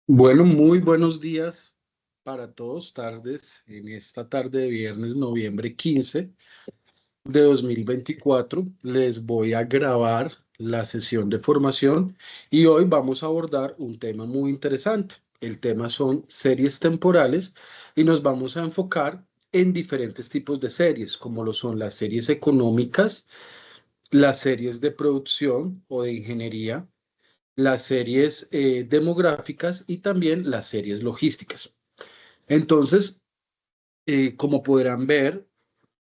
Bueno, muy buenos días para todos, tardes, en esta tarde de viernes, noviembre 15 de 2024. Les voy a grabar la sesión de formación y hoy vamos a abordar un tema muy interesante. El tema son series temporales y nos vamos a enfocar en diferentes tipos de series, como lo son las series económicas, las series de producción o de ingeniería, las series demográficas y también las series logísticas. Entonces, como podrán ver,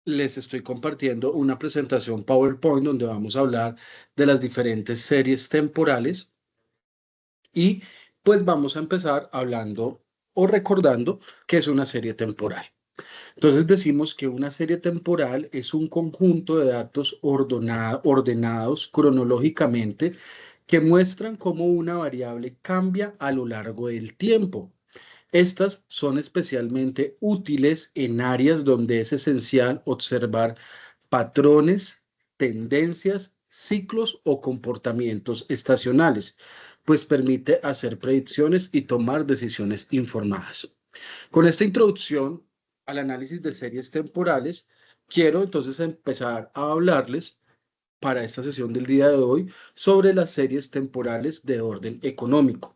les estoy compartiendo una presentación PowerPoint donde vamos a hablar de las diferentes series temporales y pues vamos a empezar hablando o recordando que es una serie temporal. Entonces decimos que una serie temporal es un conjunto de datos ordenados cronológicamente que muestran cómo una variable cambia a lo largo del tiempo. Estas son especialmente útiles en áreas donde es esencial observar patrones, tendencias, ciclos o comportamientos estacionales, pues permite hacer predicciones y tomar decisiones informadas. Con esta introducción al análisis de series temporales, quiero entonces empezar a hablarles para esta sesión del día de hoy sobre las series temporales de orden económico.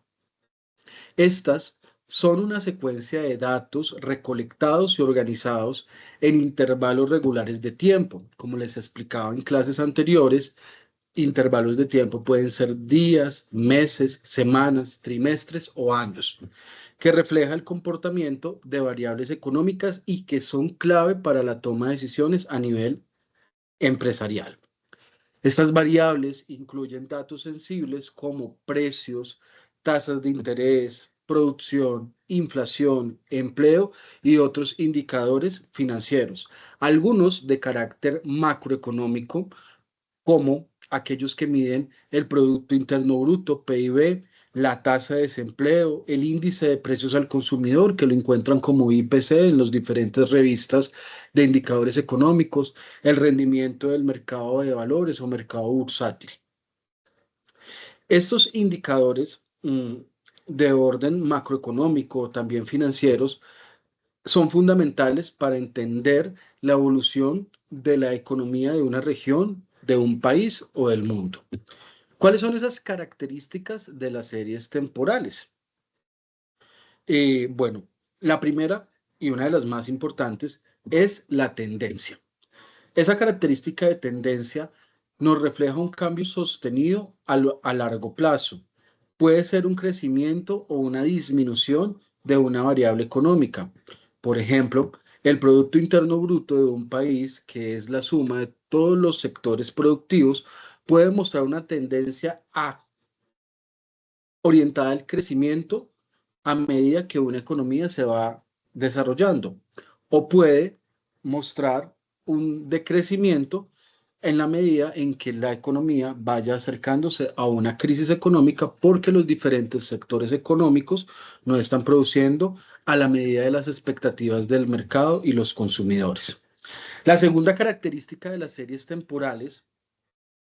Estas son una secuencia de datos recolectados y organizados en intervalos regulares de tiempo. Como les explicaba en clases anteriores, intervalos de tiempo pueden ser días, meses, semanas, trimestres o años, que refleja el comportamiento de variables económicas y que son clave para la toma de decisiones a nivel empresarial. Estas variables incluyen datos sensibles como precios, tasas de interés, producción, inflación, empleo y otros indicadores financieros, algunos de carácter macroeconómico, como aquellos que miden el Producto Interno Bruto, PIB, la tasa de desempleo, el índice de precios al consumidor, que lo encuentran como IPC en las diferentes revistas de indicadores económicos, el rendimiento del mercado de valores o mercado bursátil. Estos indicadores de orden macroeconómico, también financieros, son fundamentales para entender la evolución de la economía de una región, de un país o del mundo. ¿Cuáles son esas características de las series temporales? Bueno, la primera y una de las más importantes es la tendencia. Esa característica de tendencia nos refleja un cambio sostenido a largo plazo. Puede ser un crecimiento o una disminución de una variable económica. Por ejemplo, el Producto Interno Bruto de un país, que es la suma de todos los sectores productivos, puede mostrar una tendencia orientada al crecimiento a medida que una economía se va desarrollando, o puede mostrar un decrecimiento en la medida en que la economía vaya acercándose a una crisis económica porque los diferentes sectores económicos no están produciendo a la medida de las expectativas del mercado y los consumidores. La segunda característica de las series temporales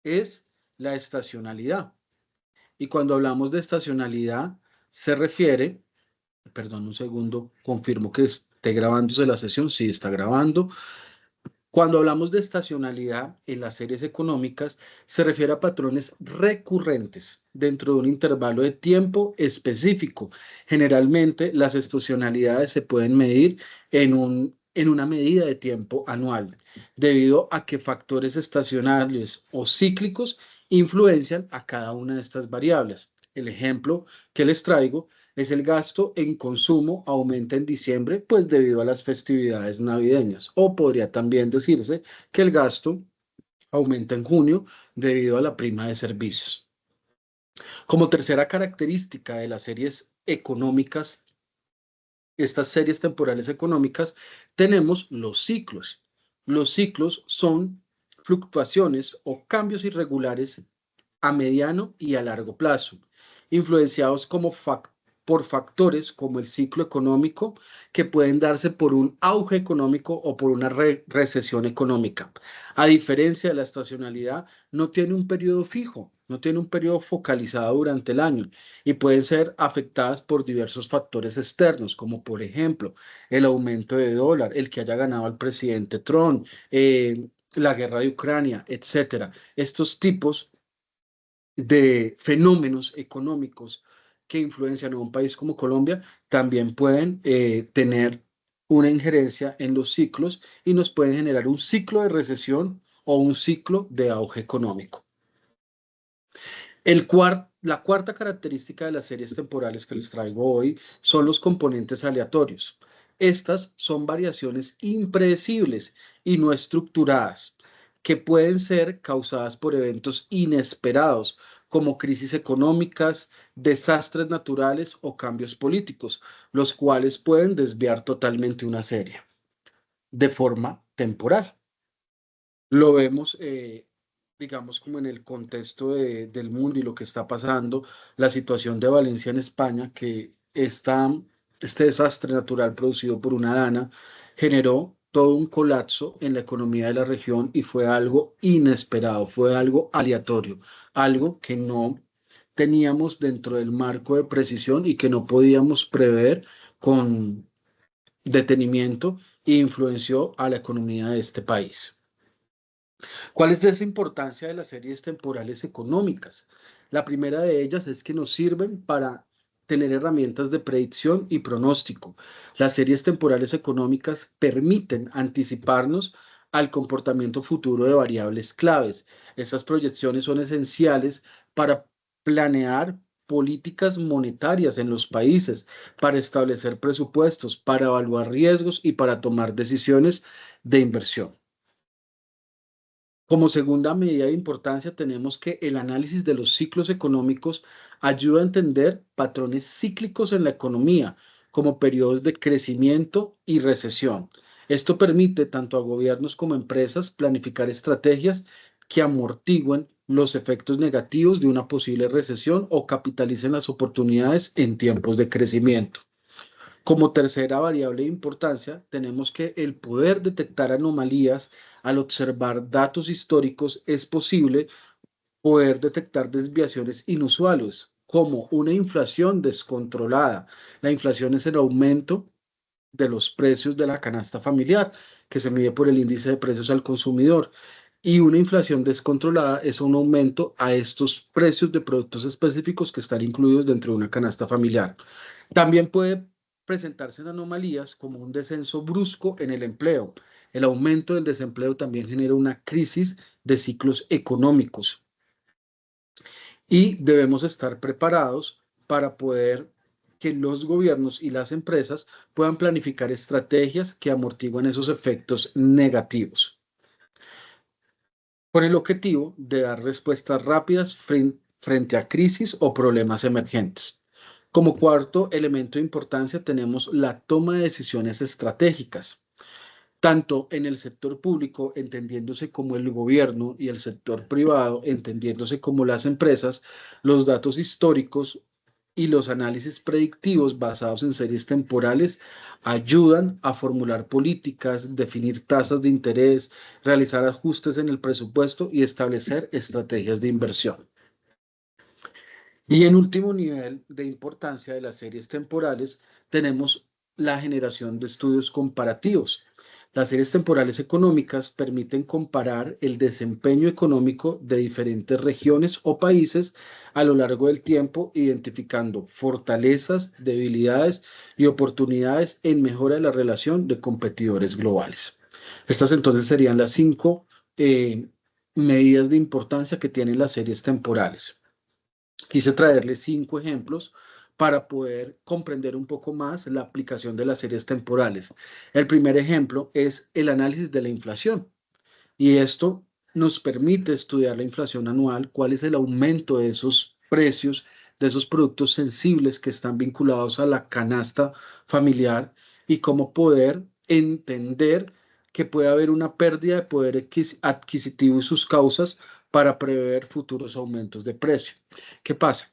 es la estacionalidad. Y cuando hablamos de estacionalidad, se refiere, perdón un segundo, confirmo que esté grabándose la sesión, sí está grabando. Cuando hablamos de estacionalidad en las series económicas, se refiere a patrones recurrentes dentro de un intervalo de tiempo específico. Generalmente, las estacionalidades se pueden medir en una medida de tiempo anual, debido a que factores estacionales o cíclicos influencian a cada una de estas variables. El ejemplo que les traigo es el gasto en consumo aumenta en diciembre, pues debido a las festividades navideñas. O podría también decirse que el gasto aumenta en junio debido a la prima de servicios. Como tercera característica de las series económicas, estas series temporales económicas, tenemos los ciclos. Los ciclos son fluctuaciones o cambios irregulares a mediano y a largo plazo, influenciados como por factores como el ciclo económico que pueden darse por un auge económico o por una recesión económica. A diferencia de la estacionalidad, no tiene un periodo fijo, no tiene un periodo focalizado durante el año y pueden ser afectadas por diversos factores externos, como por ejemplo el aumento de dólar, el que haya ganado el presidente Trump, la guerra de Ucrania, etcétera. Estos tipos de fenómenos económicos que influencian a un país como Colombia también pueden tener una injerencia en los ciclos y nos pueden generar un ciclo de recesión o un ciclo de auge económico. La cuarta característica de las series temporales que les traigo hoy son los componentes aleatorios. Estas son variaciones impredecibles y no estructuradas, que pueden ser causadas por eventos inesperados, como crisis económicas, desastres naturales o cambios políticos, los cuales pueden desviar totalmente una serie de forma temporal. Lo vemos, digamos, como en el contexto del mundo y lo que está pasando, la situación de Valencia en España, que este desastre natural producido por una dana generó todo un colapso en la economía de la región y fue algo inesperado, fue algo aleatorio, algo que no teníamos dentro del marco de precisión y que no podíamos prever con detenimiento e influenció a la economía de este país. ¿Cuál es esa importancia de las series temporales económicas? La primera de ellas es que nos sirven para tener herramientas de predicción y pronóstico. Las series temporales económicas permiten anticiparnos al comportamiento futuro de variables claves. Esas proyecciones son esenciales para planear políticas monetarias en los países, para establecer presupuestos, para evaluar riesgos y para tomar decisiones de inversión. Como segunda medida de importancia, tenemos que el análisis de los ciclos económicos ayuda a entender patrones cíclicos en la economía, como periodos de crecimiento y recesión. Esto permite tanto a gobiernos como a empresas planificar estrategias que amortiguen los efectos negativos de una posible recesión o capitalicen las oportunidades en tiempos de crecimiento. Como tercera variable de importancia, tenemos que el poder detectar anomalías al observar datos históricos es posible poder detectar desviaciones inusuales, como una inflación descontrolada. La inflación es el aumento de los precios de la canasta familiar, que se mide por el índice de precios al consumidor. Y una inflación descontrolada es un aumento a estos precios de productos específicos que están incluidos dentro de una canasta familiar. También puede presentarse en anomalías como un descenso brusco en el empleo. El aumento del desempleo también genera una crisis de ciclos económicos y debemos estar preparados para poder que los gobiernos y las empresas puedan planificar estrategias que amortiguen esos efectos negativos, con el objetivo de dar respuestas rápidas frente a crisis o problemas emergentes. Como cuarto elemento de importancia tenemos la toma de decisiones estratégicas, tanto en el sector público, entendiéndose como el gobierno, y el sector privado, entendiéndose como las empresas. Los datos históricos y los análisis predictivos basados en series temporales ayudan a formular políticas, definir tasas de interés, realizar ajustes en el presupuesto y establecer estrategias de inversión. Y en último nivel de importancia de las series temporales, tenemos la generación de estudios comparativos. Las series temporales económicas permiten comparar el desempeño económico de diferentes regiones o países a lo largo del tiempo, identificando fortalezas, debilidades y oportunidades en mejora de la relación de competidores globales. Estas entonces serían las 5 medidas de importancia que tienen las series temporales. Quise traerles 5 ejemplos para poder comprender un poco más la aplicación de las series temporales. El primer ejemplo es el análisis de la inflación y esto nos permite estudiar la inflación anual, cuál es el aumento de esos precios, de esos productos sensibles que están vinculados a la canasta familiar y cómo poder entender que puede haber una pérdida de poder adquisitivo y sus causas para prever futuros aumentos de precio. ¿Qué pasa?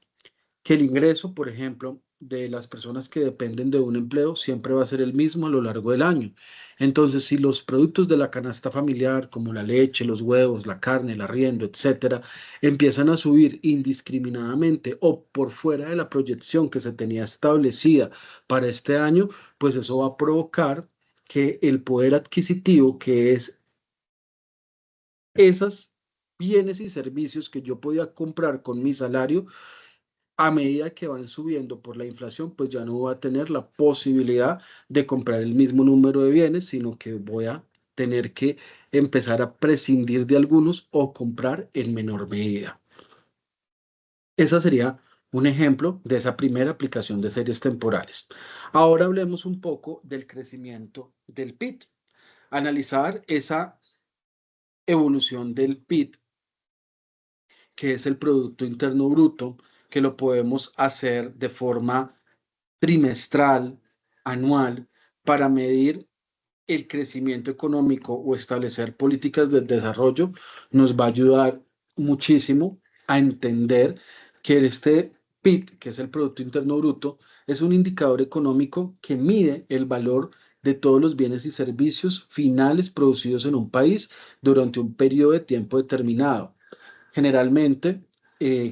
Que el ingreso, por ejemplo, de las personas que dependen de un empleo siempre va a ser el mismo a lo largo del año. Entonces, si los productos de la canasta familiar, como la leche, los huevos, la carne, el arriendo, etcétera, empiezan a subir indiscriminadamente o por fuera de la proyección que se tenía establecida para este año, pues eso va a provocar que el poder adquisitivo, que es esas bienes y servicios que yo podía comprar con mi salario, a medida que van subiendo por la inflación, pues ya no voy a tener la posibilidad de comprar el mismo número de bienes, sino que voy a tener que empezar a prescindir de algunos o comprar en menor medida. Esa sería un ejemplo de esa primera aplicación de series temporales. Ahora hablemos un poco del crecimiento del PIB. Analizar esa evolución del PIB, que es el Producto Interno Bruto, que lo podemos hacer de forma trimestral, anual, para medir el crecimiento económico o establecer políticas de desarrollo, nos va a ayudar muchísimo a entender que este PIB, que es el Producto Interno Bruto, es un indicador económico que mide el valor de todos los bienes y servicios finales producidos en un país durante un periodo de tiempo determinado. Generalmente,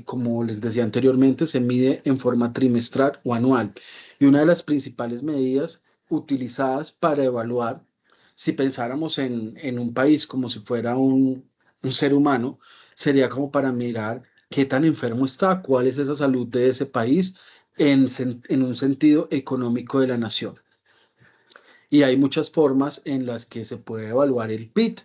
como les decía anteriormente, se mide en forma trimestral o anual. Y una de las principales medidas utilizadas para evaluar, si pensáramos en un país como si fuera un ser humano, sería como para mirar qué tan enfermo está, cuál es esa salud de ese país en un sentido económico de la nación. Y hay muchas formas en las que se puede evaluar el PIT.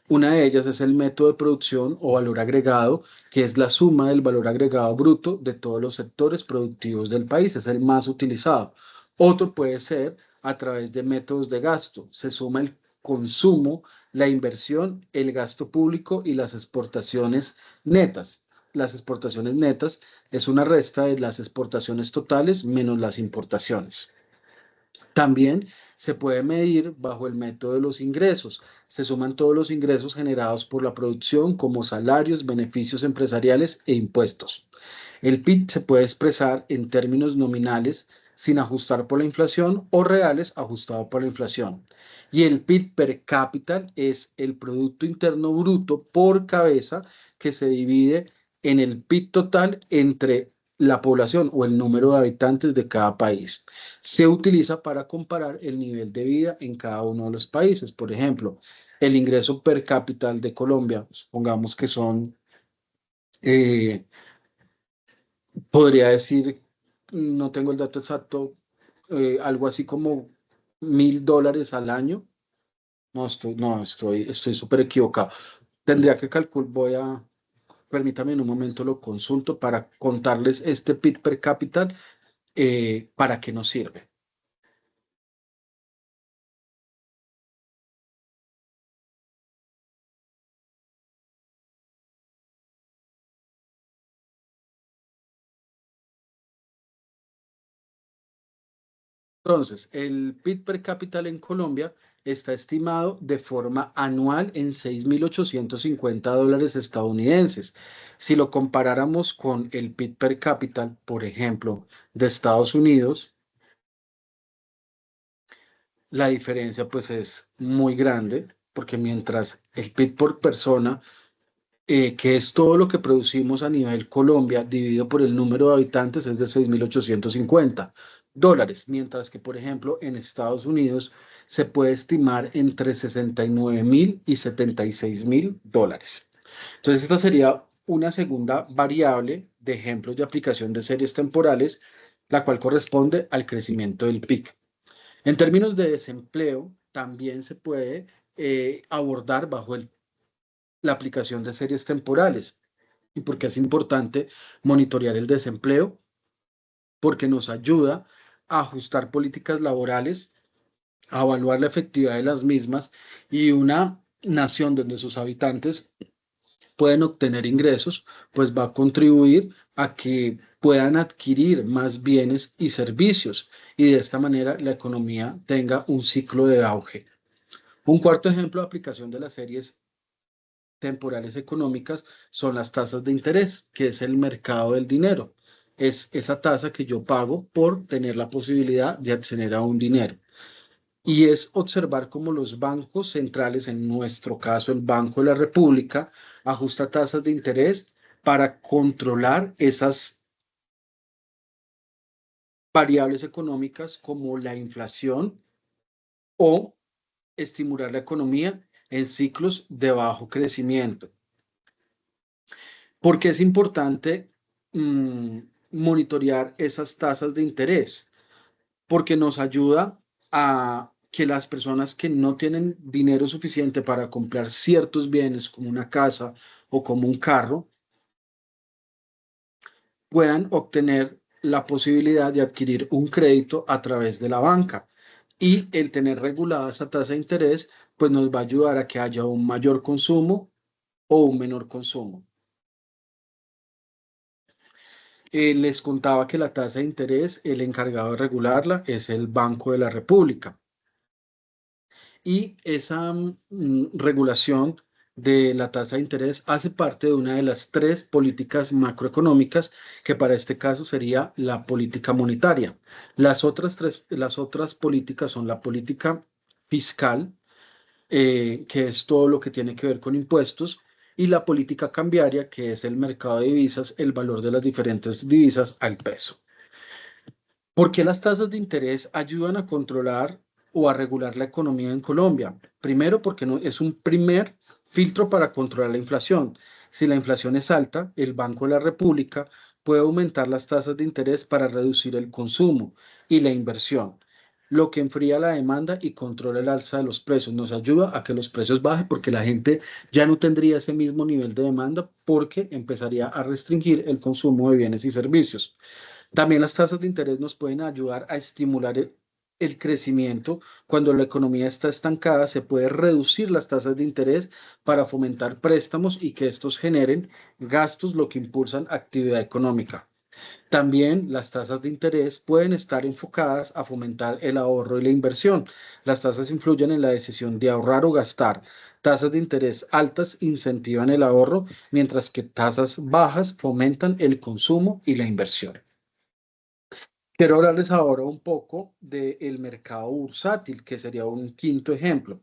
Una de ellas es el método de producción o valor agregado, que es la suma del valor agregado bruto de todos los sectores productivos del país. Es el más utilizado. Otro puede ser a través de métodos de gasto. Se suma el consumo, la inversión, el gasto público y las exportaciones netas. Las exportaciones netas es una resta de las exportaciones totales menos las importaciones. También se puede medir bajo el método de los ingresos. Se suman todos los ingresos generados por la producción como salarios, beneficios empresariales e impuestos. El PIB se puede expresar en términos nominales sin ajustar por la inflación o reales ajustado por la inflación. Y el PIB per cápita es el Producto Interno Bruto por cabeza que se divide en el PIB total entre la población o el número de habitantes de cada país. Se utiliza para comparar el nivel de vida en cada uno de los países. Por ejemplo, el ingreso per cápita de Colombia, supongamos que son eh, podría decir, no tengo el dato exacto, algo así como $1.000 al año. No, estoy súper equivocado. Tendría que calcular, permítame en un momento lo consulto para contarles este PIB per cápita, para qué nos sirve. Entonces, el PIB per cápita en Colombia está estimado de forma anual en $6.850 estadounidenses. Si lo comparáramos con el PIB per cápita, por ejemplo, de Estados Unidos, la diferencia pues es muy grande, porque mientras el PIB por persona, que es todo lo que producimos a nivel Colombia, dividido por el número de habitantes, es de $6.850, mientras que, por ejemplo, en Estados Unidos se puede estimar entre 69.000 y $76.000. Entonces, esta sería una segunda variable de ejemplos de aplicación de series temporales, la cual corresponde al crecimiento del PIB. En términos de desempleo, también se puede abordar bajo la aplicación de series temporales. ¿Y por qué es importante monitorear el desempleo? Porque nos ayuda a ajustar políticas laborales, a evaluar la efectividad de las mismas, y una nación donde sus habitantes pueden obtener ingresos, pues va a contribuir a que puedan adquirir más bienes y servicios, y de esta manera la economía tenga un ciclo de auge. Un cuarto ejemplo de aplicación de las series temporales económicas son las tasas de interés, que es el mercado del dinero. es esa tasa que yo pago por tener la posibilidad de acceder a un dinero. Y es observar cómo los bancos centrales, en nuestro caso el Banco de la República, ajusta tasas de interés para controlar esas variables económicas como la inflación o estimular la economía en ciclos de bajo crecimiento. ¿Por qué es importante mm, monitorear esas tasas de interés? Porque nos ayuda a que las personas que no tienen dinero suficiente para comprar ciertos bienes como una casa o como un carro puedan obtener la posibilidad de adquirir un crédito a través de la banca. Y el tener regulada esa tasa de interés, pues nos va a ayudar a que haya un mayor consumo o un menor consumo. Les contaba que la tasa de interés, el encargado de regularla es el Banco de la República. Y esa regulación de la tasa de interés hace parte de una de las tres políticas macroeconómicas, que para este caso sería la política monetaria. Las otras políticas son la política fiscal, que es todo lo que tiene que ver con impuestos, y la política cambiaria, que es el mercado de divisas, el valor de las diferentes divisas al peso. ¿Por qué las tasas de interés ayudan a controlar o a regular la economía en Colombia? Primero, porque es un primer filtro para controlar la inflación. Si la inflación es alta, el Banco de la República puede aumentar las tasas de interés para reducir el consumo y la inversión, lo que enfría la demanda y controla el alza de los precios. Nos ayuda a que los precios bajen porque la gente ya no tendría ese mismo nivel de demanda porque empezaría a restringir el consumo de bienes y servicios. También las tasas de interés nos pueden ayudar a estimular el crecimiento. Cuando la economía está estancada, se puede reducir las tasas de interés para fomentar préstamos y que estos generen gastos, lo que impulsan actividad económica. También las tasas de interés pueden estar enfocadas a fomentar el ahorro y la inversión. Las tasas influyen en la decisión de ahorrar o gastar. Tasas de interés altas incentivan el ahorro, mientras que tasas bajas fomentan el consumo y la inversión. Quiero hablarles ahora un poco del mercado bursátil, que sería un quinto ejemplo.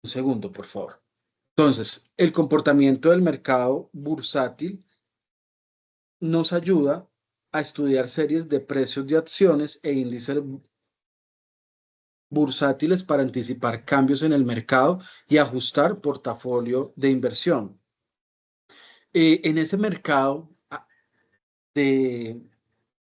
Un segundo, por favor. Entonces, el comportamiento del mercado bursátil nos ayuda a estudiar series de precios de acciones e índices bursátiles para anticipar cambios en el mercado y ajustar portafolio de inversión. En ese mercado de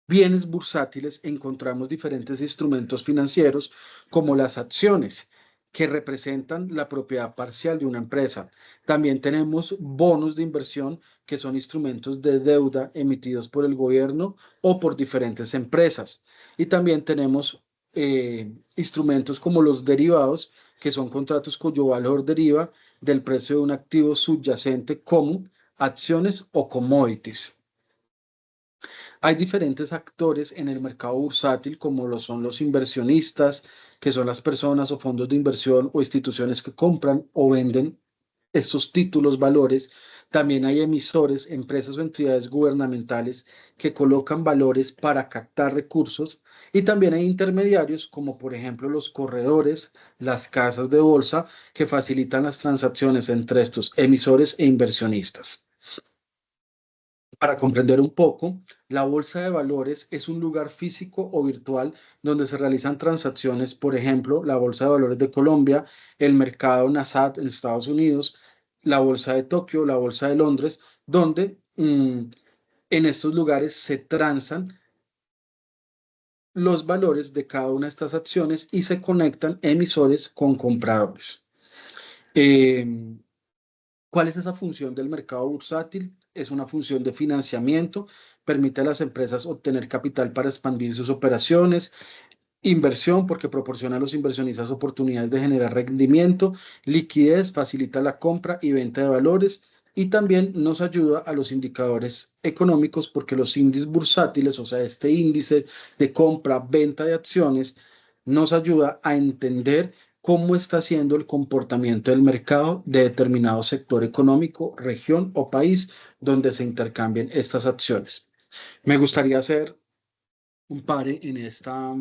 bienes bursátiles encontramos diferentes instrumentos financieros como las acciones, que representan la propiedad parcial de una empresa. También tenemos bonos de inversión, que son instrumentos de deuda emitidos por el gobierno o por diferentes empresas. Y también tenemos instrumentos como los derivados, que son contratos cuyo valor deriva del precio de un activo subyacente como acciones o commodities. Hay diferentes actores en el mercado bursátil, como lo son los inversionistas, que son las personas o fondos de inversión o instituciones que compran o venden estos títulos, valores. También hay emisores, empresas o entidades gubernamentales que colocan valores para captar recursos. Y también hay intermediarios, como por ejemplo los corredores, las casas de bolsa, que facilitan las transacciones entre estos emisores e inversionistas. Para comprender un poco, la bolsa de valores es un lugar físico o virtual donde se realizan transacciones, por ejemplo, la bolsa de valores de Colombia, el mercado Nasdaq en Estados Unidos, la bolsa de Tokio, la bolsa de Londres, donde en estos lugares se transan los valores de cada una de estas acciones y se conectan emisores con compradores. Em, ¿Cuál es esa función del mercado bursátil? Es una función de financiamiento, permite a las empresas obtener capital para expandir sus operaciones, inversión porque proporciona a los inversionistas oportunidades de generar rendimiento, liquidez, facilita la compra y venta de valores y también nos ayuda a los indicadores económicos porque los índices bursátiles, o sea, este índice de compra, venta de acciones, nos ayuda a entender cómo está siendo el comportamiento del mercado de determinado sector económico, región o país donde se intercambien estas acciones. Me gustaría hacer un pare en esta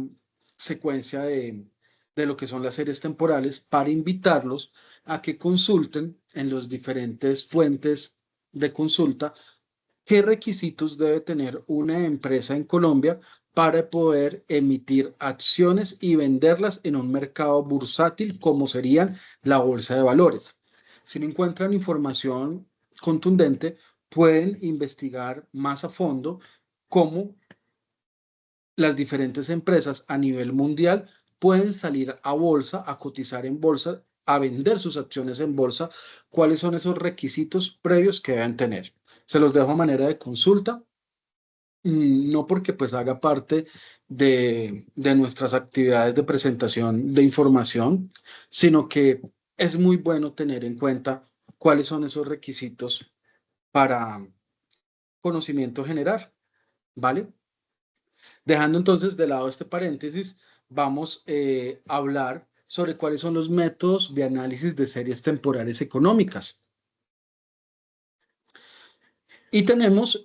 secuencia de lo que son las series temporales para invitarlos a que consulten en los diferentes fuentes de consulta qué requisitos debe tener una empresa en Colombia para poder emitir acciones y venderlas en un mercado bursátil como serían la bolsa de valores. Si no encuentran información contundente, pueden investigar más a fondo cómo las diferentes empresas a nivel mundial pueden salir a bolsa, a cotizar en bolsa, a vender sus acciones en bolsa, cuáles son esos requisitos previos que deben tener. Se los dejo a manera de consulta, no porque pues haga parte de nuestras actividades de presentación de información, sino que es muy bueno tener en cuenta cuáles son esos requisitos para conocimiento general, ¿vale? Dejando entonces de lado este paréntesis, vamos a hablar sobre cuáles son los métodos de análisis de series temporales económicas. Y tenemos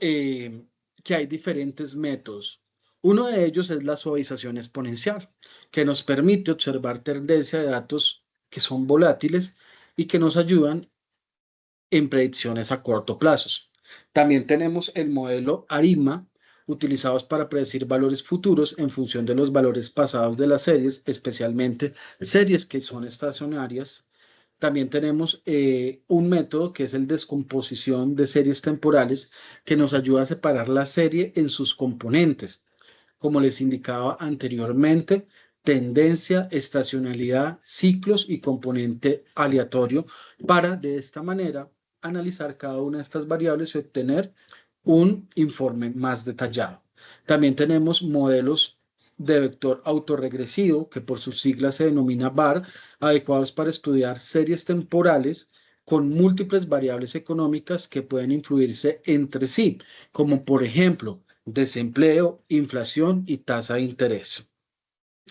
que hay diferentes métodos. Uno de ellos es la suavización exponencial, que nos permite observar tendencia de datos que son volátiles y que nos ayudan en predicciones a corto plazo. También tenemos el modelo ARIMA, utilizados para predecir valores futuros en función de los valores pasados de las series, especialmente series que son estacionarias. También tenemos un método que es el descomposición de series temporales, que nos ayuda a separar la serie en sus componentes. Como les indicaba anteriormente, tendencia, estacionalidad, ciclos y componente aleatorio, para de esta manera analizar cada una de estas variables y obtener un informe más detallado. También tenemos modelos de vector autorregresivo, que por sus siglas se denomina VAR, adecuados para estudiar series temporales con múltiples variables económicas que pueden influirse entre sí, como por ejemplo desempleo, inflación y tasa de interés.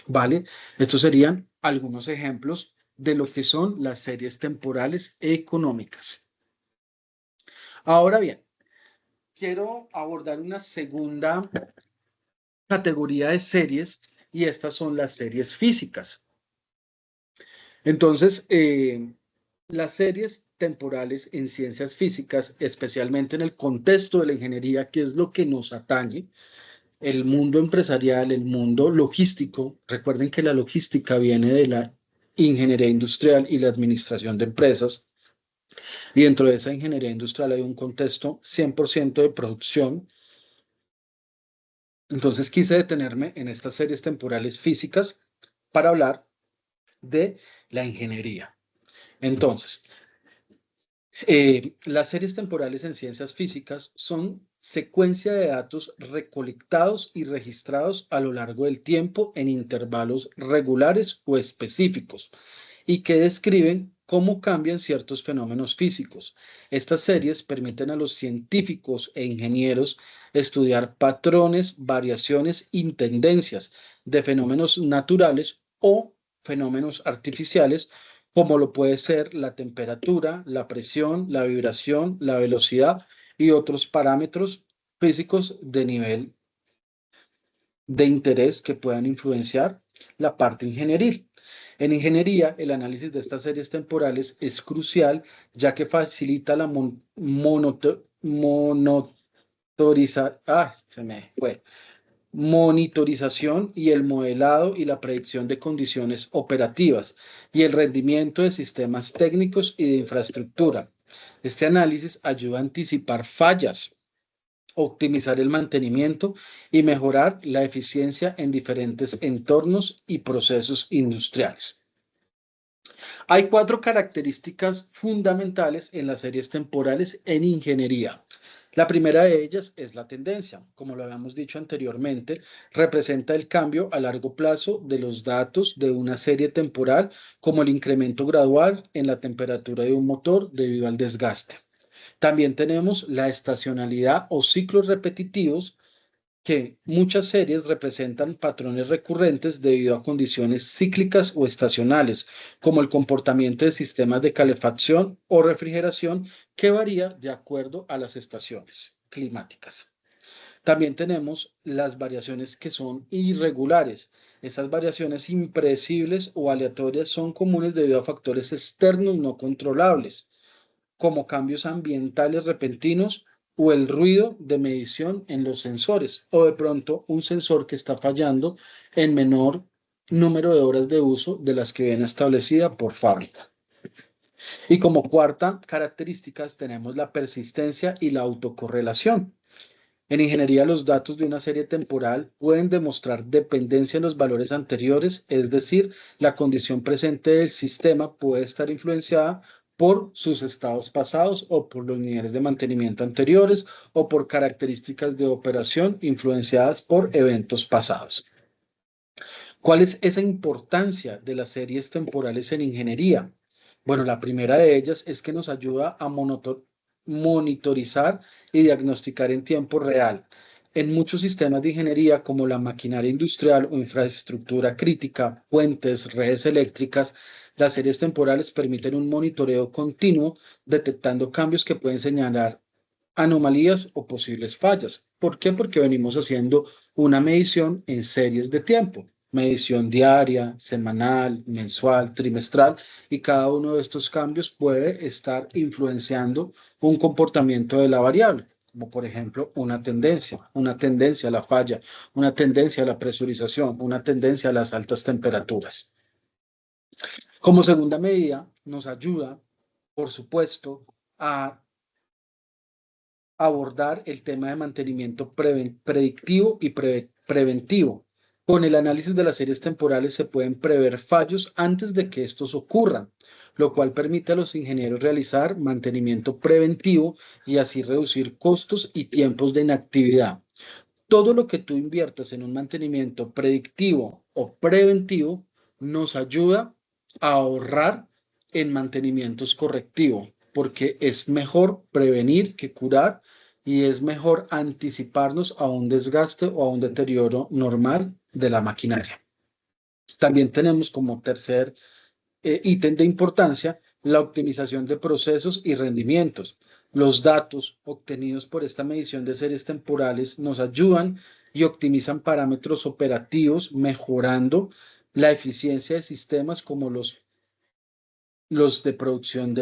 ¿Vale? Estos serían algunos ejemplos de lo que son las series temporales económicas. Ahora bien, quiero abordar una segunda categoría de series y estas son las series físicas. Entonces, las series temporales en ciencias físicas, especialmente en el contexto de la ingeniería, que es lo que nos atañe, el mundo empresarial, el mundo logístico. Recuerden que la logística viene de la ingeniería industrial y la administración de empresas. Y dentro de esa ingeniería industrial hay un contexto 100% de producción. Entonces quise detenerme en estas series temporales físicas para hablar de la ingeniería. Entonces, las series temporales en ciencias físicas son secuencia de datos recolectados y registrados a lo largo del tiempo en intervalos regulares o específicos y que describen cómo cambian ciertos fenómenos físicos. Estas series permiten a los científicos e ingenieros estudiar patrones, variaciones y tendencias de fenómenos naturales o fenómenos artificiales, como lo puede ser la temperatura, la presión, la vibración, la velocidad y otros parámetros físicos de nivel de interés que puedan influenciar la parte ingenieril. En ingeniería, el análisis de estas series temporales es crucial, ya que facilita la monitorización y el modelado y la predicción de condiciones operativas y el rendimiento de sistemas técnicos y de infraestructura. Este análisis ayuda a anticipar fallas, optimizar el mantenimiento y mejorar la eficiencia en diferentes entornos y procesos industriales. Hay cuatro características fundamentales en las series temporales en ingeniería. La primera de ellas es la tendencia. Como lo habíamos dicho anteriormente, representa el cambio a largo plazo de los datos de una serie temporal, como el incremento gradual en la temperatura de un motor debido al desgaste. También tenemos la estacionalidad o ciclos repetitivos, que muchas series representan patrones recurrentes debido a condiciones cíclicas o estacionales, como el comportamiento de sistemas de calefacción o refrigeración que varía de acuerdo a las estaciones climáticas. También tenemos las variaciones que son irregulares. Estas variaciones impredecibles o aleatorias son comunes debido a factores externos no controlables, como cambios ambientales repentinos o el ruido de medición en los sensores, o de pronto un sensor que está fallando en menor número de horas de uso de las que viene establecida por fábrica. Y como cuarta característica tenemos la persistencia y la autocorrelación. En ingeniería, los datos de una serie temporal pueden demostrar dependencia en los valores anteriores, es decir, la condición presente del sistema puede estar influenciada por sus estados pasados o por los niveles de mantenimiento anteriores o por características de operación influenciadas por eventos pasados. ¿Cuál es esa importancia de las series temporales en ingeniería? Bueno, la primera de ellas es que nos ayuda a monitorizar y diagnosticar en tiempo real. En muchos sistemas de ingeniería, como la maquinaria industrial o infraestructura crítica, puentes, redes eléctricas, las series temporales permiten un monitoreo continuo, detectando cambios que pueden señalar anomalías o posibles fallas. ¿Por qué? Porque venimos haciendo una medición en series de tiempo, medición diaria, semanal, mensual, trimestral, y cada uno de estos cambios puede estar influenciando un comportamiento de la variable, como por ejemplo una tendencia a la falla, una tendencia a la presurización, una tendencia a las altas temperaturas. Como segunda medida, nos ayuda, por supuesto, a abordar el tema de mantenimiento predictivo y preventivo. Con el análisis de las series temporales se pueden prever fallos antes de que estos ocurran, lo cual permite a los ingenieros realizar mantenimiento preventivo y así reducir costos y tiempos de inactividad. Todo lo que tú inviertas en un mantenimiento predictivo o preventivo nos ayuda a ahorrar en mantenimientos correctivos, porque es mejor prevenir que curar y es mejor anticiparnos a un desgaste o a un deterioro normal de la maquinaria. También tenemos como tercer ítem de importancia la optimización de procesos y rendimientos. Los datos obtenidos por esta medición de series temporales nos ayudan y optimizan parámetros operativos, mejorando la eficiencia de sistemas como los de producción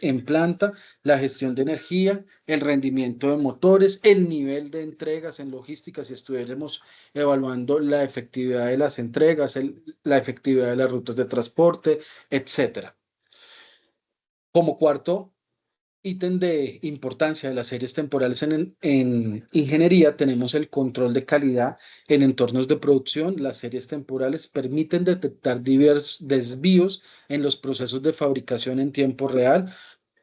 en planta, la gestión de energía, el rendimiento de motores, el nivel de entregas en logística, si estuviéramos evaluando la efectividad de las entregas, la efectividad de las rutas de transporte, etcétera. Como cuarto ítem de importancia de las series temporales en ingeniería, tenemos el control de calidad en entornos de producción. Las series temporales permiten detectar diversos desvíos en los procesos de fabricación en tiempo real,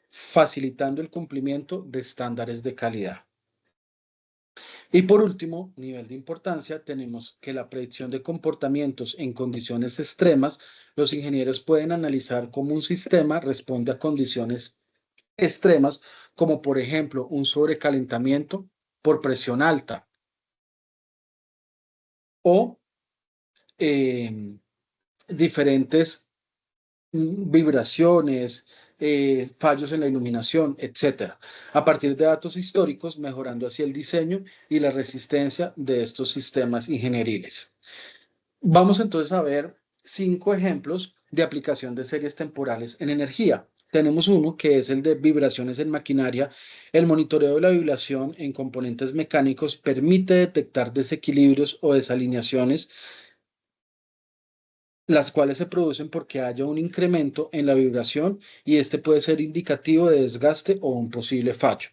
facilitando el cumplimiento de estándares de calidad. Y por último, nivel de importancia, tenemos que la predicción de comportamientos en condiciones extremas, los ingenieros pueden analizar cómo un sistema responde a condiciones extremas, como por ejemplo un sobrecalentamiento por presión alta o diferentes vibraciones, fallos en la iluminación, etcétera, a partir de datos históricos, mejorando así el diseño y la resistencia de estos sistemas ingenieriles. Vamos entonces a ver 5 ejemplos de aplicación de series temporales en energía. Tenemos uno que es el de vibraciones en maquinaria. El monitoreo de la vibración en componentes mecánicos permite detectar desequilibrios o desalineaciones, las cuales se producen porque haya un incremento en la vibración y este puede ser indicativo de desgaste o un posible fallo.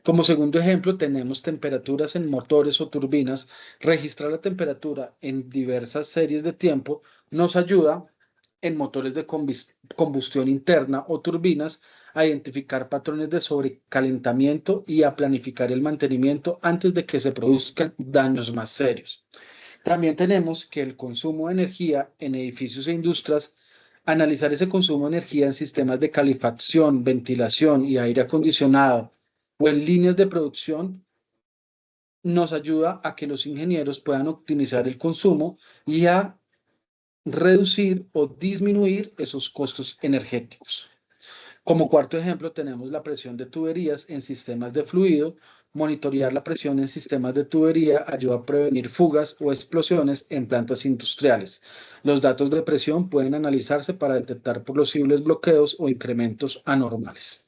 Como segundo ejemplo, tenemos temperaturas en motores o turbinas. Registrar la temperatura en diversas series de tiempo nos ayuda en motores de combustión interna o turbinas a identificar patrones de sobrecalentamiento y a planificar el mantenimiento antes de que se produzcan daños más serios. También tenemos que el consumo de energía en edificios e industrias, analizar ese consumo de energía en sistemas de calefacción, ventilación y aire acondicionado o en líneas de producción nos ayuda a que los ingenieros puedan optimizar el consumo y a reducir o disminuir esos costos energéticos. Como cuarto ejemplo, tenemos la presión de tuberías en sistemas de fluido. Monitorear la presión en sistemas de tubería ayuda a prevenir fugas o explosiones en plantas industriales. Los datos de presión pueden analizarse para detectar posibles bloqueos o incrementos anormales.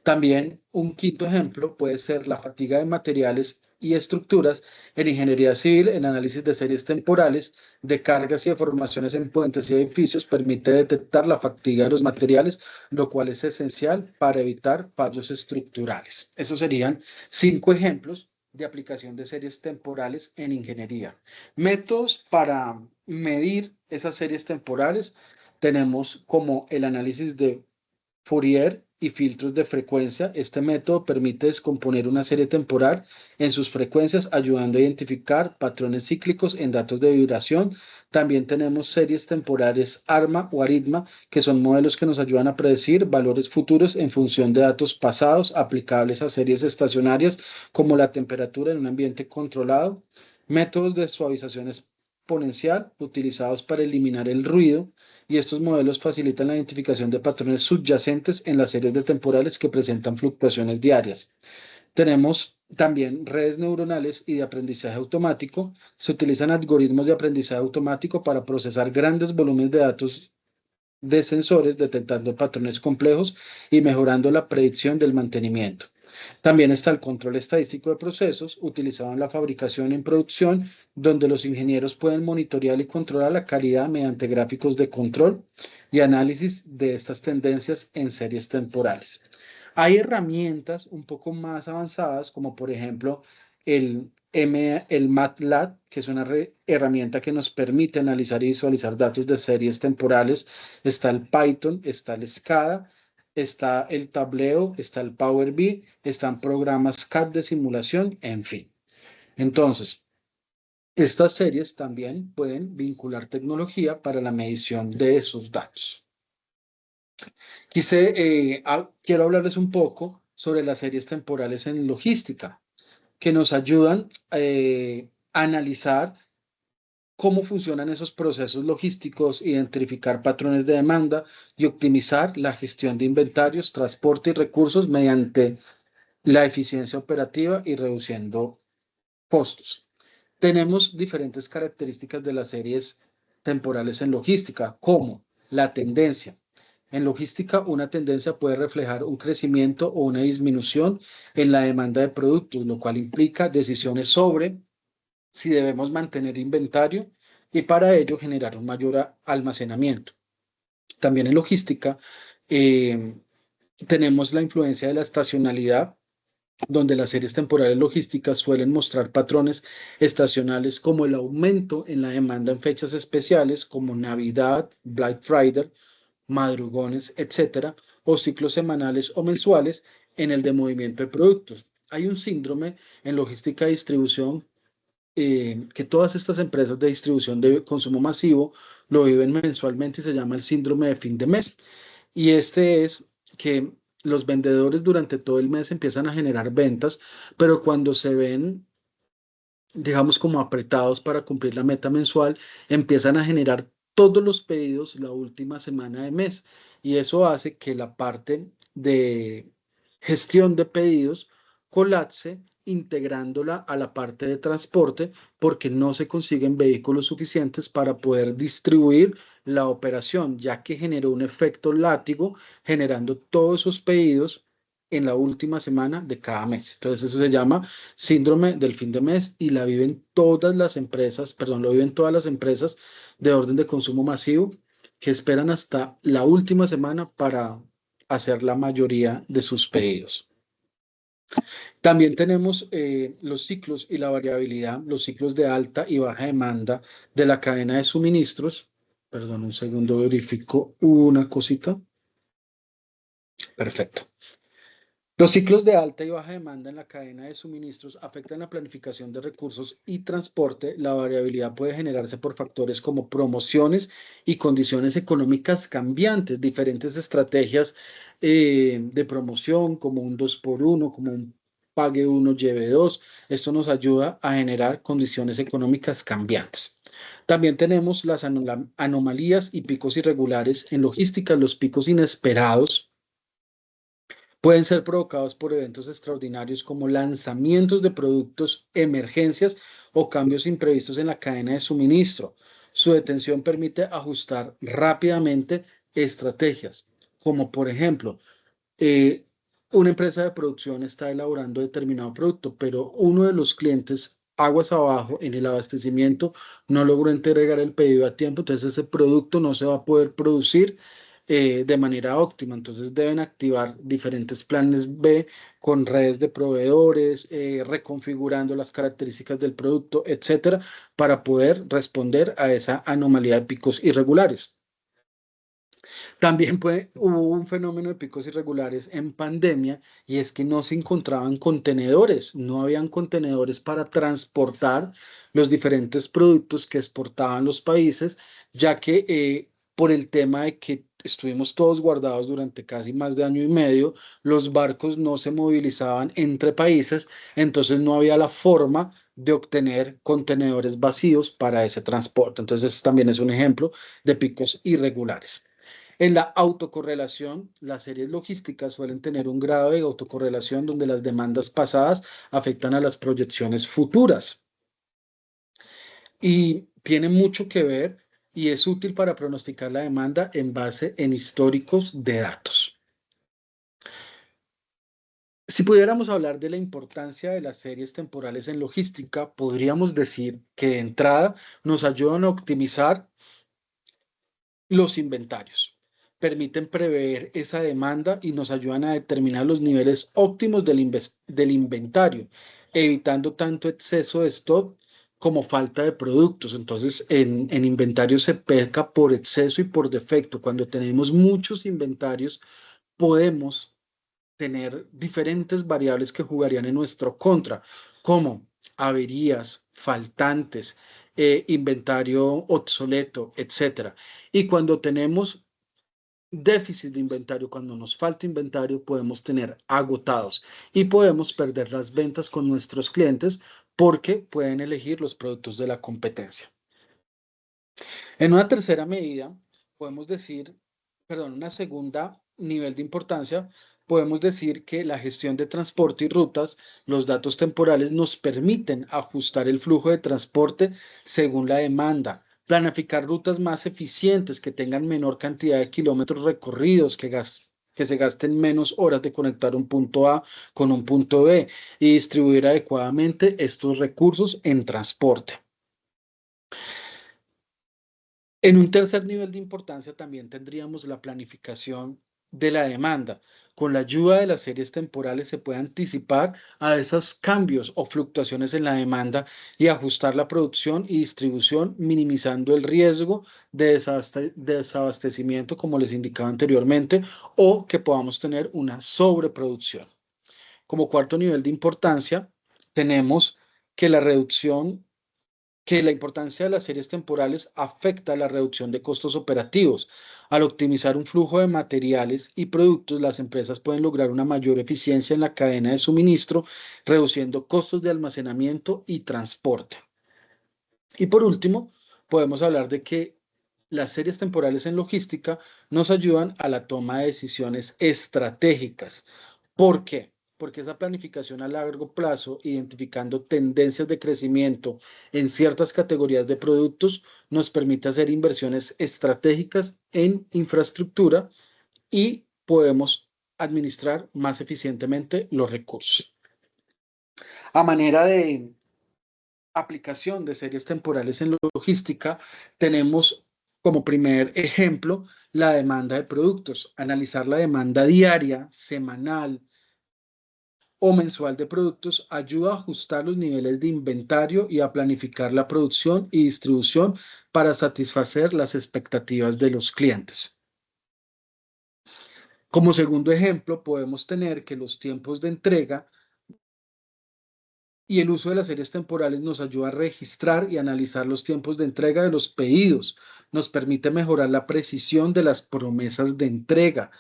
También un quinto ejemplo puede ser la fatiga de materiales y estructuras en ingeniería civil. El análisis de series temporales de cargas y deformaciones en puentes y edificios permite detectar la fatiga de los materiales, lo cual es esencial para evitar fallos estructurales. Esos serían 5 ejemplos de aplicación de series temporales en ingeniería. Métodos para medir esas series temporales tenemos como el análisis de Fourier y filtros de frecuencia. Este método permite descomponer una serie temporal en sus frecuencias, ayudando a identificar patrones cíclicos en datos de vibración. También tenemos series temporales ARMA o ARITMA, que son modelos que nos ayudan a predecir valores futuros en función de datos pasados aplicables a series estacionarias, como la temperatura en un ambiente controlado. Métodos de suavización exponencial utilizados para eliminar el ruido, y estos modelos facilitan la identificación de patrones subyacentes en las series de temporales que presentan fluctuaciones diarias. Tenemos también redes neuronales y de aprendizaje automático. Se utilizan algoritmos de aprendizaje automático para procesar grandes volúmenes de datos de sensores, detectando patrones complejos y mejorando la predicción del mantenimiento. También está el control estadístico de procesos, utilizado en la fabricación y en producción, donde los ingenieros pueden monitorear y controlar la calidad mediante gráficos de control y análisis de estas tendencias en series temporales. Hay herramientas un poco más avanzadas, como por ejemplo el MATLAB, que es una herramienta que nos permite analizar y visualizar datos de series temporales. Está el Python, está el SCADA, está el tableo, está el Power BI, están programas CAD de simulación, en fin. Entonces, estas series también pueden vincular tecnología para la medición de esos datos. Quiero hablarles un poco sobre las series temporales en logística, que nos ayudan a analizar cómo funcionan esos procesos logísticos, identificar patrones de demanda y optimizar la gestión de inventarios, transporte y recursos mediante la eficiencia operativa y reduciendo costos. Tenemos diferentes características de las series temporales en logística, como la tendencia. En logística, una tendencia puede reflejar un crecimiento o una disminución en la demanda de productos, lo cual implica decisiones sobre si debemos mantener inventario y para ello generar un mayor almacenamiento. También en logística eh, tenemos la influencia de la estacionalidad, donde las series temporales logísticas suelen mostrar patrones estacionales como el aumento en la demanda en fechas especiales como Navidad, Black Friday, madrugones, etcétera, o ciclos semanales o mensuales en el de movimiento de productos. Hay un síndrome en logística de distribución que todas estas empresas de distribución de consumo masivo lo viven mensualmente y se llama el síndrome de fin de mes. Y este es que los vendedores durante todo el mes empiezan a generar ventas, pero cuando se ven, digamos, como apretados para cumplir la meta mensual, empiezan a generar todos los pedidos la última semana de mes. Y eso hace que la parte de gestión de pedidos colapse, integrándola a la parte de transporte, porque no se consiguen vehículos suficientes para poder distribuir la operación, ya que generó un efecto látigo, generando todos esos pedidos en la última semana de cada mes. Entonces eso se llama síndrome del fin de mes y la viven todas las empresas, perdón, lo viven todas las empresas de orden de consumo masivo que esperan hasta la última semana para hacer la mayoría de sus pedidos. También tenemos los ciclos y la variabilidad, los ciclos de alta y baja demanda de la cadena de suministros. Perdón, un segundo, verifico una cosita. Perfecto. Los ciclos de alta y baja demanda en la cadena de suministros afectan la planificación de recursos y transporte. La variabilidad puede generarse por factores como promociones y condiciones económicas cambiantes, diferentes estrategias de promoción, como un 2x1, como un pague uno, lleve dos. Esto nos ayuda a generar condiciones económicas cambiantes. También tenemos las anomalías y picos irregulares en logística. Los picos inesperados pueden ser provocados por eventos extraordinarios como lanzamientos de productos, emergencias o cambios imprevistos en la cadena de suministro. Su detención permite ajustar rápidamente estrategias, como por ejemplo, eh, una empresa de producción está elaborando determinado producto, pero uno de los clientes, aguas abajo, en el abastecimiento, no logró entregar el pedido a tiempo, entonces ese producto no se va a poder producir de manera óptima. Entonces deben activar diferentes planes B con redes de proveedores, reconfigurando las características del producto, etcétera, para poder responder a esa anomalía de picos irregulares. También hubo un fenómeno de picos irregulares en pandemia y es que no se encontraban contenedores, no habían contenedores para transportar los diferentes productos que exportaban los países, ya que por el tema de que estuvimos todos guardados durante casi más de año y medio, los barcos no se movilizaban entre países, entonces no había la forma de obtener contenedores vacíos para ese transporte. Entonces también es un ejemplo de picos irregulares. En la autocorrelación, las series logísticas suelen tener un grado de autocorrelación donde las demandas pasadas afectan a las proyecciones futuras y tiene mucho que ver y es útil para pronosticar la demanda en base en históricos de datos. Si pudiéramos hablar de la importancia de las series temporales en logística, podríamos decir que de entrada nos ayudan a optimizar los inventarios. Permiten prever esa demanda y nos ayudan a determinar los niveles óptimos del inventario, evitando tanto exceso de stock como falta de productos. Entonces, en inventario se peca por exceso y por defecto. Cuando tenemos muchos inventarios, podemos tener diferentes variables que jugarían en nuestro contra, como averías, faltantes, inventario obsoleto, etcétera. Y cuando tenemos déficit de inventario, cuando nos falta inventario, podemos tener agotados y podemos perder las ventas con nuestros clientes porque pueden elegir los productos de la competencia. En una tercera medida, podemos decir, perdón, una segunda nivel de importancia, podemos decir que la gestión de transporte y rutas, los datos temporales nos permiten ajustar el flujo de transporte según la demanda, planificar rutas más eficientes que tengan menor cantidad de kilómetros recorridos, que se gasten menos horas de conectar un punto A con un punto B y distribuir adecuadamente estos recursos en transporte. En un tercer nivel de importancia también tendríamos la planificación de la demanda. Con la ayuda de las series temporales se puede anticipar a esos cambios o fluctuaciones en la demanda y ajustar la producción y distribución, minimizando el riesgo de desabastecimiento, como les indicaba anteriormente, o que podamos tener una sobreproducción. Como cuarto nivel de importancia, tenemos que la importancia de las series temporales afecta la reducción de costos operativos. Al optimizar un flujo de materiales y productos, las empresas pueden lograr una mayor eficiencia en la cadena de suministro, reduciendo costos de almacenamiento y transporte. Y por último, podemos hablar de que las series temporales en logística nos ayudan a la toma de decisiones estratégicas. ¿Por qué? Porque esa planificación a largo plazo, identificando tendencias de crecimiento en ciertas categorías de productos, nos permite hacer inversiones estratégicas en infraestructura y podemos administrar más eficientemente los recursos. A manera de aplicación de series temporales en logística, tenemos como primer ejemplo la demanda de productos. Analizar la demanda diaria, semanal o mensual de productos ayuda a ajustar los niveles de inventario y a planificar la producción y distribución para satisfacer las expectativas de los clientes. Como segundo ejemplo, podemos tener que los tiempos de entrega y el uso de las series temporales nos ayuda a registrar y analizar los tiempos de entrega de los pedidos. Nos permite mejorar la precisión de las promesas de entrega.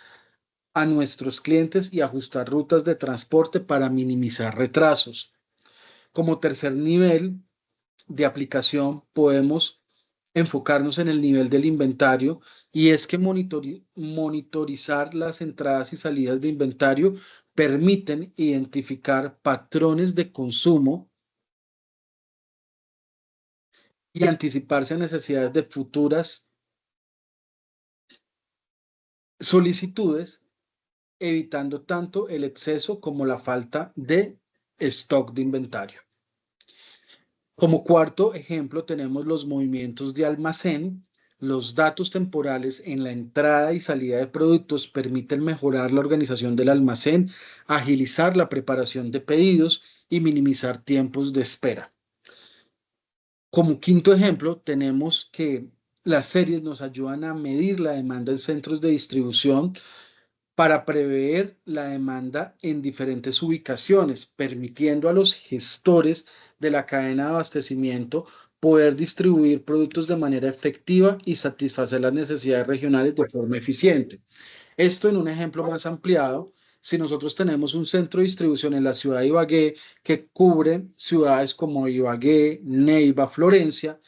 a nuestros clientes y ajustar rutas de transporte para minimizar retrasos. Como tercer nivel de aplicación, podemos enfocarnos en el nivel del inventario y es que monitorizar las entradas y salidas de inventario permiten identificar patrones de consumo y anticiparse a necesidades de futuras solicitudes, evitando tanto el exceso como la falta de stock de inventario. Como cuarto ejemplo, tenemos los movimientos de almacén. Los datos temporales en la entrada y salida de productos permiten mejorar la organización del almacén, agilizar la preparación de pedidos y minimizar tiempos de espera. Como quinto ejemplo, tenemos que las series nos ayudan a medir la demanda en centros de distribución para prever la demanda en diferentes ubicaciones, permitiendo a los gestores de la cadena de abastecimiento poder distribuir productos de manera efectiva y satisfacer las necesidades regionales de forma eficiente. Esto en un ejemplo más ampliado, si nosotros tenemos un centro de distribución en la ciudad de Ibagué que cubre ciudades como Ibagué, Neiva, Florencia,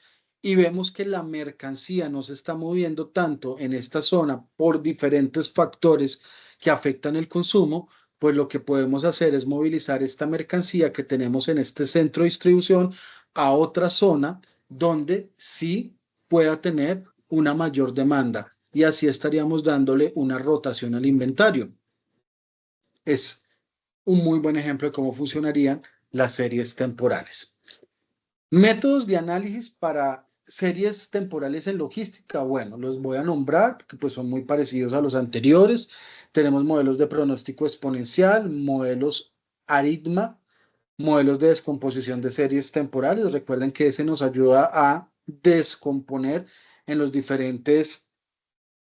y vemos que la mercancía no se está moviendo tanto en esta zona por diferentes factores que afectan el consumo, pues lo que podemos hacer es movilizar esta mercancía que tenemos en este centro de distribución a otra zona donde sí pueda tener una mayor demanda y así estaríamos dándole una rotación al inventario. Es un muy buen ejemplo de cómo funcionarían las series temporales. Métodos de análisis para series temporales en logística. Bueno, los voy a nombrar porque pues son muy parecidos a los anteriores. Tenemos modelos de pronóstico exponencial, modelos aritma, modelos de descomposición de series temporales. Recuerden que ese nos ayuda a descomponer en los diferentes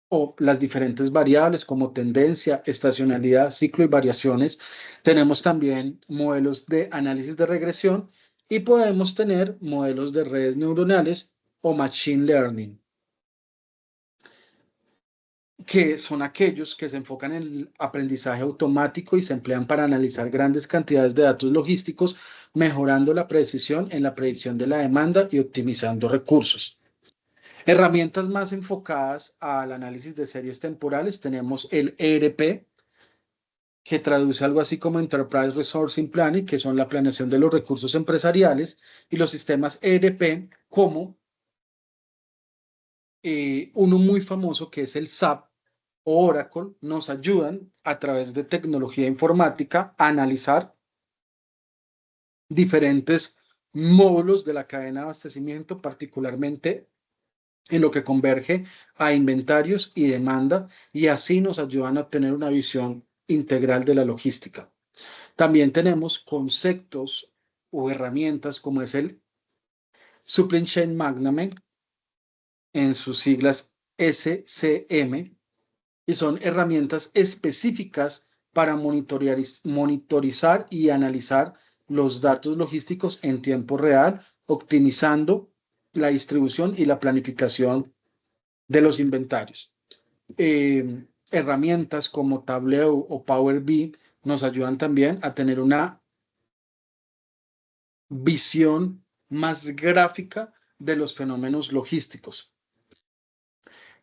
o las diferentes variables como tendencia, estacionalidad, ciclo y variaciones. Tenemos también modelos de análisis de regresión y podemos tener modelos de redes neuronales o machine learning, que son aquellos que se enfocan en el aprendizaje automático y se emplean para analizar grandes cantidades de datos logísticos, mejorando la precisión en la predicción de la demanda y optimizando recursos. Herramientas más enfocadas al análisis de series temporales, tenemos el ERP, que traduce algo así como Enterprise Resourcing Planning, que son la planeación de los recursos empresariales, y los sistemas ERP como uno muy famoso que es el SAP o Oracle, nos ayudan a través de tecnología informática a analizar diferentes módulos de la cadena de abastecimiento, particularmente en lo que converge a inventarios y demanda, y así nos ayudan a obtener una visión integral de la logística. También tenemos conceptos o herramientas como es el Supply Chain Management, en sus siglas SCM, y son herramientas específicas para monitorizar y analizar los datos logísticos en tiempo real, optimizando la distribución y la planificación de los inventarios. Herramientas como Tableau o Power BI nos ayudan también a tener una visión más gráfica de los fenómenos logísticos.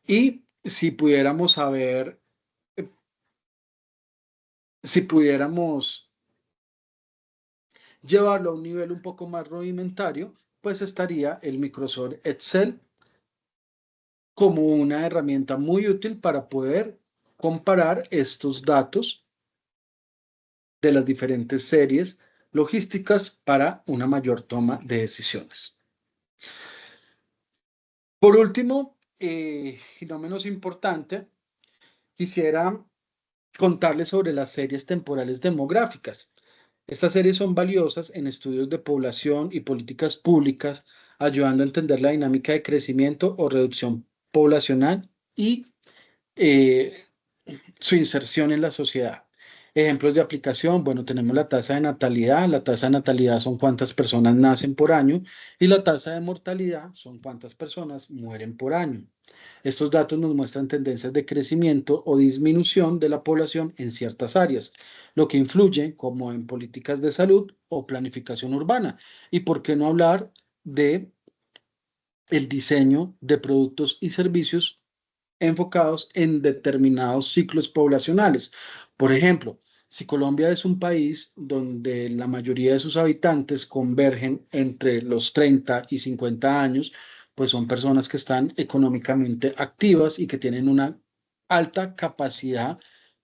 Y si pudiéramos saber, si pudiéramos llevarlo a un nivel un poco más rudimentario, pues estaría el Microsoft Excel como una herramienta muy útil para poder comparar estos datos de las diferentes series logísticas para una mayor toma de decisiones. Por último, y no menos importante, quisiera contarles sobre las series temporales demográficas. Estas series son valiosas en estudios de población y políticas públicas, ayudando a entender la dinámica de crecimiento o reducción poblacional y eh, su inserción en la sociedad. Ejemplos de aplicación, bueno, tenemos la tasa de natalidad. La tasa de natalidad son cuántas personas nacen por año y la tasa de mortalidad son cuántas personas mueren por año. Estos datos nos muestran tendencias de crecimiento o disminución de la población en ciertas áreas, lo que influye como en políticas de salud o planificación urbana. Y por qué no hablar de el diseño de productos y servicios enfocados en determinados ciclos poblacionales. Por ejemplo, si Colombia es un país donde la mayoría de sus habitantes convergen entre los 30 y 50 años, pues son personas que están económicamente activas y que tienen una alta capacidad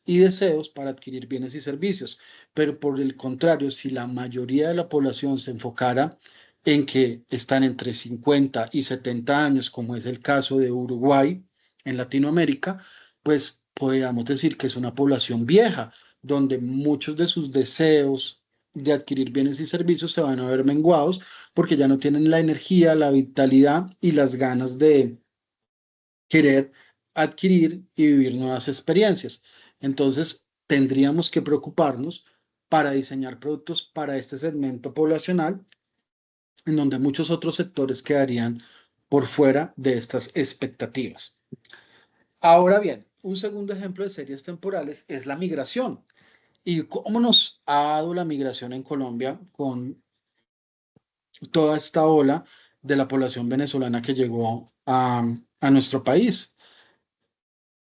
y deseos para adquirir bienes y servicios. Pero por el contrario, si la mayoría de la población se enfocara en que están entre 50 y 70 años, como es el caso de Uruguay, en Latinoamérica, pues podríamos decir que es una población vieja, donde muchos de sus deseos de adquirir bienes y servicios se van a ver menguados porque ya no tienen la energía, la vitalidad y las ganas de querer adquirir y vivir nuevas experiencias. Entonces, tendríamos que preocuparnos para diseñar productos para este segmento poblacional, en donde muchos otros sectores quedarían por fuera de estas expectativas. Ahora bien, un segundo ejemplo de series temporales es la migración. ¿Y cómo nos ha dado la migración en Colombia con toda esta ola de la población venezolana que llegó a nuestro país?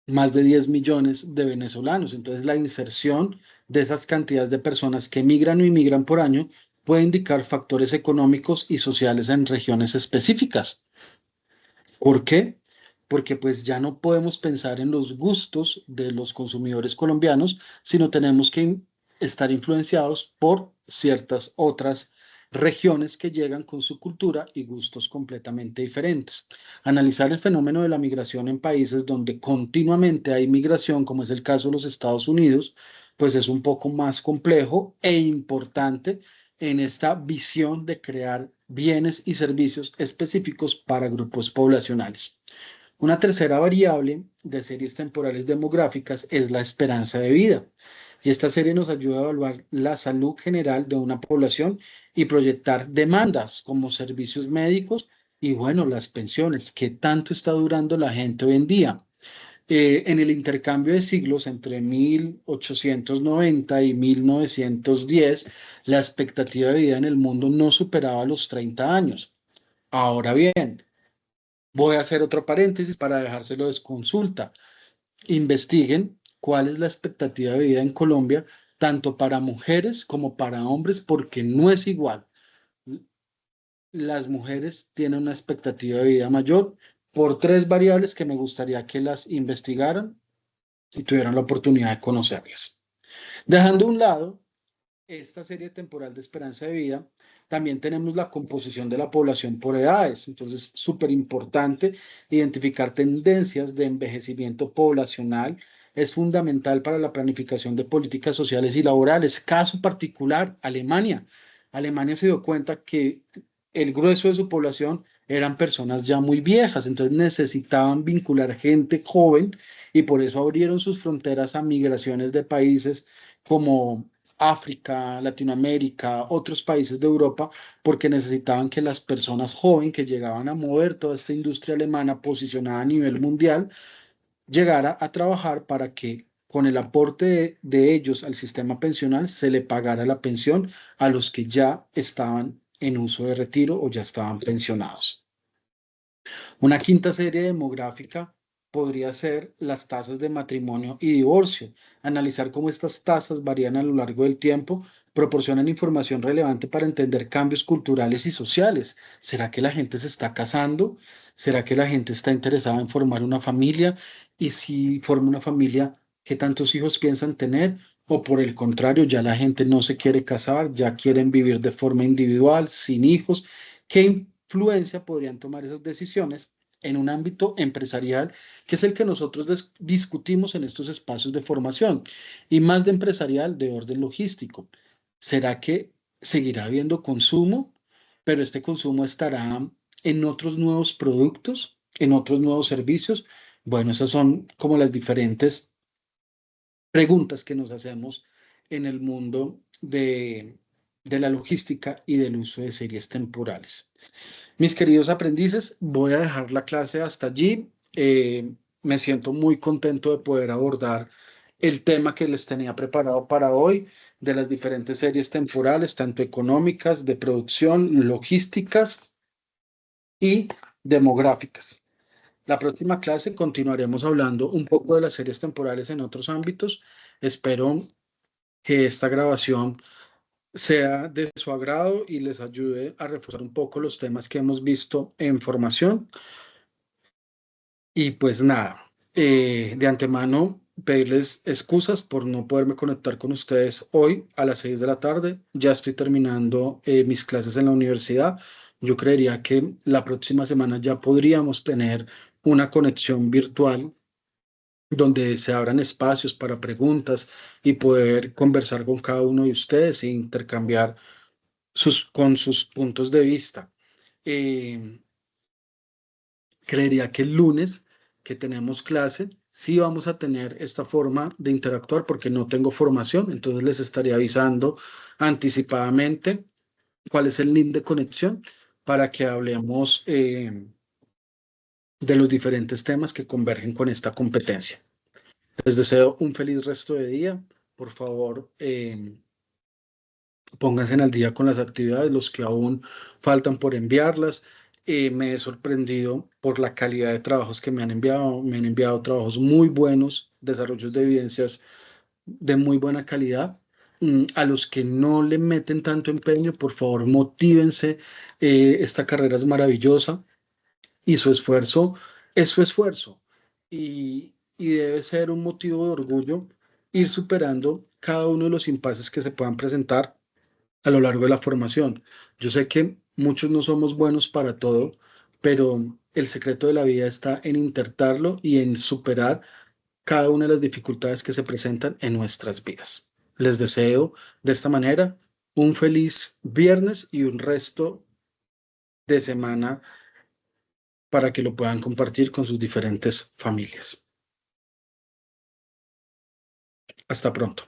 Más de 10 millones de venezolanos. Entonces, la inserción de esas cantidades de personas que migran o inmigran por año puede indicar factores económicos y sociales en regiones específicas. ¿Por qué? Porque pues ya no podemos pensar en los gustos de los consumidores colombianos, sino tenemos que estar influenciados por ciertas otras regiones que llegan con su cultura y gustos completamente diferentes. Analizar el fenómeno de la migración en países donde continuamente hay migración, como es el caso de los Estados Unidos, pues es un poco más complejo e importante en esta visión de crear bienes y servicios específicos para grupos poblacionales. Una tercera variable de series temporales demográficas es la esperanza de vida. Y esta serie nos ayuda a evaluar la salud general de una población y proyectar demandas como servicios médicos y, bueno, las pensiones. ¿Qué tanto está durando la gente hoy en día? En el intercambio de siglos entre 1890 y 1910, la expectativa de vida en el mundo no superaba los 30 años. Ahora bien, voy a hacer otro paréntesis para dejárselo de consulta. Investiguen cuál es la expectativa de vida en Colombia, tanto para mujeres como para hombres, porque no es igual. Las mujeres tienen una expectativa de vida mayor por tres variables que me gustaría que las investigaran y tuvieran la oportunidad de conocerlas. Dejando a un lado esta serie temporal de esperanza de vida, también tenemos la composición de la población por edades. Entonces, súper importante identificar tendencias de envejecimiento poblacional. Es fundamental para la planificación de políticas sociales y laborales. Caso particular, Alemania. Alemania se dio cuenta que el grueso de su población eran personas ya muy viejas, entonces necesitaban vincular gente joven y por eso abrieron sus fronteras a migraciones de países como África, Latinoamérica, otros países de Europa, porque necesitaban que las personas jóvenes que llegaban a mover toda esta industria alemana posicionada a nivel mundial, llegara a trabajar para que con el aporte de ellos al sistema pensional se le pagara la pensión a los que ya estaban en uso de retiro o ya estaban pensionados. Una quinta serie demográfica podría ser las tasas de matrimonio y divorcio. Analizar cómo estas tasas varían a lo largo del tiempo proporcionan información relevante para entender cambios culturales y sociales. ¿Será que la gente se está casando? ¿Será que la gente está interesada en formar una familia? Y si forma una familia, ¿qué tantos hijos piensan tener? O por el contrario, ya la gente no se quiere casar, ya quieren vivir de forma individual, sin hijos. ¿Qué influencia podrían tomar esas decisiones en un ámbito empresarial, que es el que nosotros discutimos en estos espacios de formación, y más de empresarial de orden logístico? ¿Será que seguirá habiendo consumo, pero este consumo estará en otros nuevos productos, en otros nuevos servicios? Bueno, esas son como las diferentes preguntas que nos hacemos en el mundo de la logística y del uso de series temporales. Mis queridos aprendices, voy a dejar la clase hasta allí. Me siento muy contento de poder abordar el tema que les tenía preparado para hoy, de las diferentes series temporales, tanto económicas, de producción, logísticas y demográficas. La próxima clase continuaremos hablando un poco de las series temporales en otros ámbitos. Espero que esta grabación sea de su agrado y les ayude a reforzar un poco los temas que hemos visto en formación. Y pues nada, de antemano pedirles excusas por no poderme conectar con ustedes hoy a las 6 de la tarde. Ya estoy terminando mis clases en la universidad. Yo creería que la próxima semana ya podríamos tener una conexión virtual donde se abran espacios para preguntas y poder conversar con cada uno de ustedes e intercambiar con sus puntos de vista. Eh, Creería que el lunes que tenemos clase, sí vamos a tener esta forma de interactuar porque no tengo formación, entonces les estaría avisando anticipadamente cuál es el link de conexión para que hablemos de los diferentes temas que convergen con esta competencia. Les deseo un feliz resto de día. Por favor, pónganse al día con las actividades, los que aún faltan por enviarlas. Me he sorprendido por la calidad de trabajos que me han enviado. Me han enviado trabajos muy buenos, desarrollos de evidencias de muy buena calidad. A los que no le meten tanto empeño, por favor, motívense. Esta carrera es maravillosa y su esfuerzo es su esfuerzo. Y debe ser un motivo de orgullo ir superando cada uno de los impases que se puedan presentar a lo largo de la formación. Yo sé que muchos no somos buenos para todo, pero el secreto de la vida está en intentarlo y en superar cada una de las dificultades que se presentan en nuestras vidas. Les deseo de esta manera un feliz viernes y un resto de semana para que lo puedan compartir con sus diferentes familias. Hasta pronto.